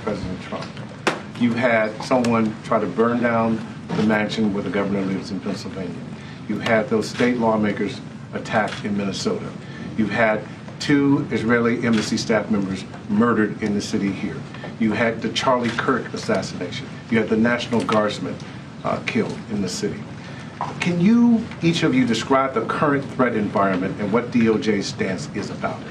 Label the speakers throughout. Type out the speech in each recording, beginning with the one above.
Speaker 1: President Trump. You had someone try to burn down the mansion where the governor lives in Pennsylvania. You had those state lawmakers attacked in Minnesota. You had 2 Israeli embassy staff members murdered in the city here. You had the Charlie Kirk assassination. You had the National Guardsman killed in the city. Can you, each of you, describe the current threat environment and what DOJ's stance is about it?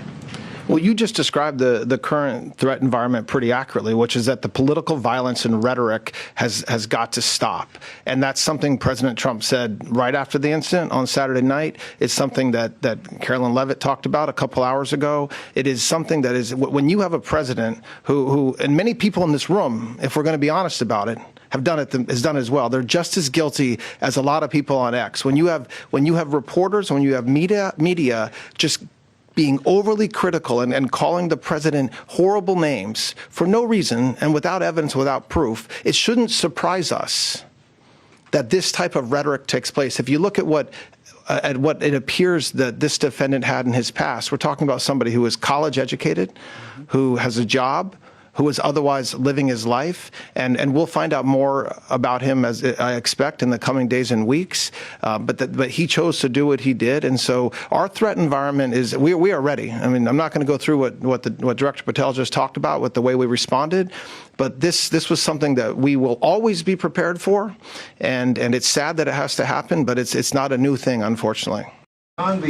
Speaker 2: Well, you just described the current threat environment pretty accurately, which is that the political violence and rhetoric has got to stop. And that's something President Trump said right after the incident on Saturday night. It's something that Carolyn Leavitt talked about a couple hours ago. It is something that is, when you have a president who and many people in this room, if we're going to be honest about it, have done it as well. They're just as guilty as a lot of people on X. When you have reporters, when you have media just being overly critical and calling the president horrible names for no reason and without evidence, without proof, it shouldn't surprise us that this type of rhetoric takes place. If you look at what it appears that this defendant had in his past, we're talking about somebody who is college educated, who has a job, who is otherwise living his life, and we'll find out more about him, as I expect, in the coming days and weeks. But he chose to do what he did, and so our threat environment is we are ready. I mean, I'm not going to go through what Director Patel just talked about with the way we responded, but this was something that we will always be prepared for, and it's sad that it has to happen, but it's not a new thing, unfortunately.
Speaker 1: On the